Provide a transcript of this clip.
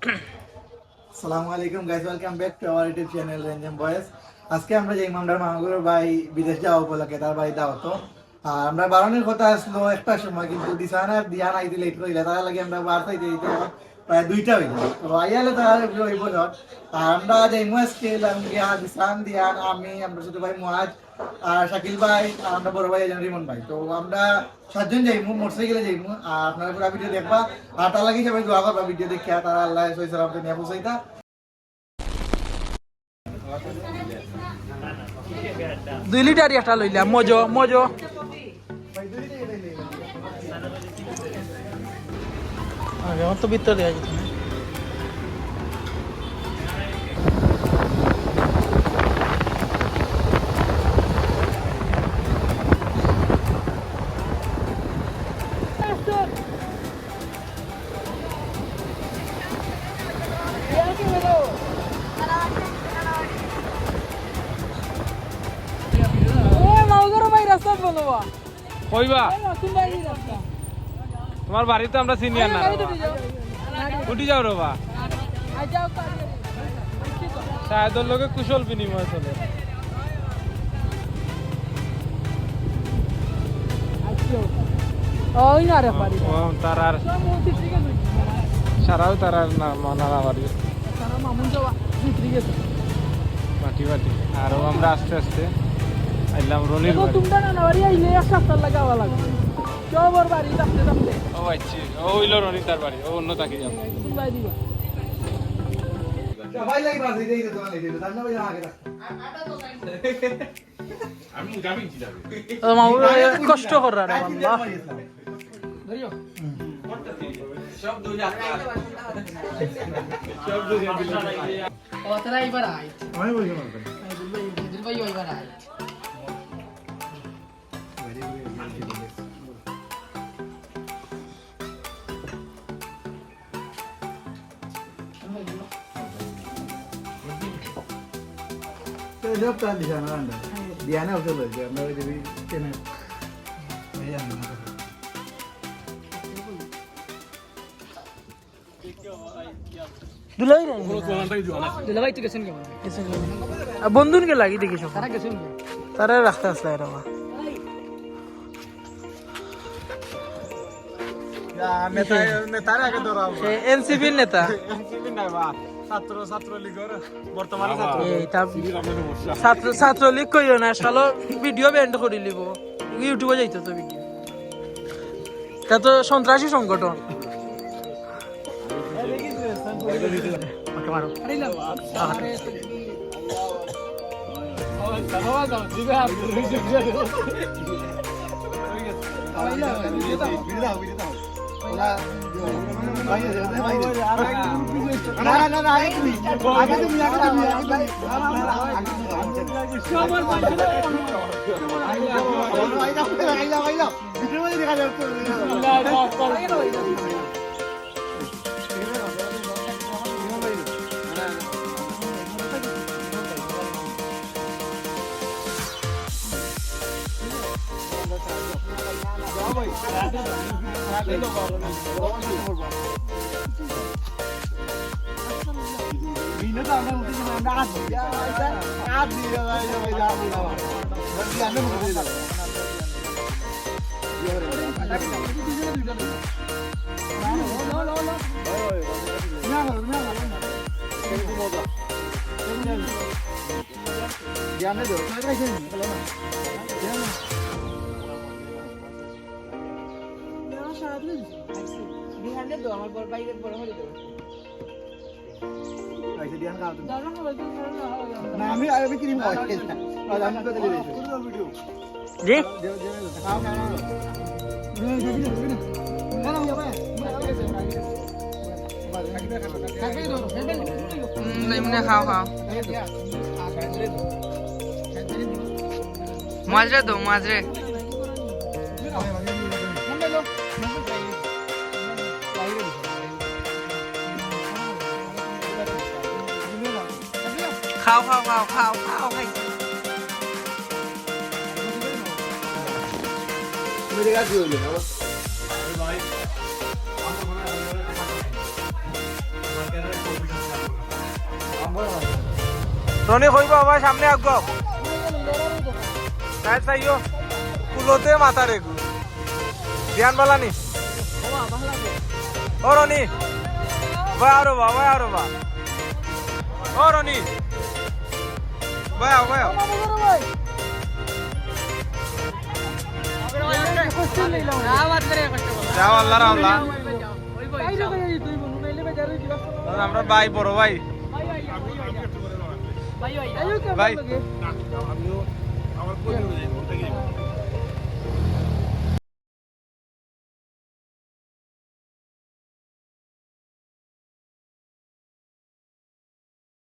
আসসালামু আলাইকুম guys, welcome back to our YouTube channel রেঞ্জম বয়েস। আজকে আমরা যে ইমামদার মামাগুলোর ভাই বিদেশ যাওয়া উপলক্ষে তার বাড়ি দাওয়াত। আর আমরা বারণের কথা আসলো একটা সময়, কিন্তু দিশানার দিয়া নাইতে লেট করিলে তার লাগে আমরা বার খাইতে দিতে প্রায় 2টা হইল। তো আইয়ালে তার হইব না। আর আমরা যে আজকে গিয়া দিশান দিয়ান আমি আমরা ছোট ভাই মুয়াজ আর শাকিল ভাই আর আমরা বড় ভাই রিমন ভাই, তো আমরা 7জন যাইমু, মোটরসাইকেলে যাইমু। আর আপনারা পুরো ভিডিও দেখবা আর তার লাগে সবাই দোয়া করবা ভিডিও দেখে তারা আল্লাহ সহি সালামতে নিয়ে পৌঁছাইতা। 2 লিটার একটা লইলাম মজো মজো আমার তো ভিতরে দেওয়া যেত না। কইবা তোমার বাড়ি তো আমরা চিনি না, উঠি যাও রবা শায়দর লোকে কুশল বিনিময় চলে। তার আর সারাও তার আর নানা বাড়ি বাটি বাটি আরো আমরা আস্তে আস্তে আইলাম রনির বাড়ি। তোমরা না বাড়ি আইলে এক সপ্তাহ লাগাওয়া লাগবে। জবর বাড়ি যাচ্ছে যাচ্ছে ও আচ্ছা, ও হইলো রনি তার বাড়ি, ও অন্য তাকে যাবো। তোমরা দিবা সবাই লাগি বাস দিই তো তোমার দিই তার না ভাই আগে রাখ। আমি যাবি কি যাবে কষ্ট করার আল্লাহ ধরিও সব দুই সব দুই ওতরা এবার আই আমি বলি না দিল ভাই এবার আই তো জব তা দিশা না আন্ডা দিয়ানা উঠে লইছে আমরা ওই দিবি কেনে এই জানি না। দুলাই নাই দুলাই তো গেছেন কেমন বন্ধুন কে লাগি দেখিস তারা গেছেন তারা রাস্তা আসলে এরবা নেতা নেতার আগে ধরাও সে এনসিপি নেতা এনসিপি না বা ছাত্রলীগের বর্তমানে ছাত্রলীগ কইও না শালো ভিডিও ব্যান্ড করে লিব ইউটিউবে যাইতো তো ভিডিও তা তো সন্ত্রাসী সংগঠন আমি আমি কিনি মজা আমি তো দিলে জি এমনি খাও খাও মাজরে দো মাজরে খাও খাও খাও খাও খাও খাই मेरे का जो ले ना भाई রনি কইব ভাই সামনে আগ সাইড চাইও কুলোতে মাথা রেগু ধ্যান বালানি ও রনি ভাই আরো বা ও রনি ভাই আল্লাহ আমরা ভাই বড় ভাই ভাই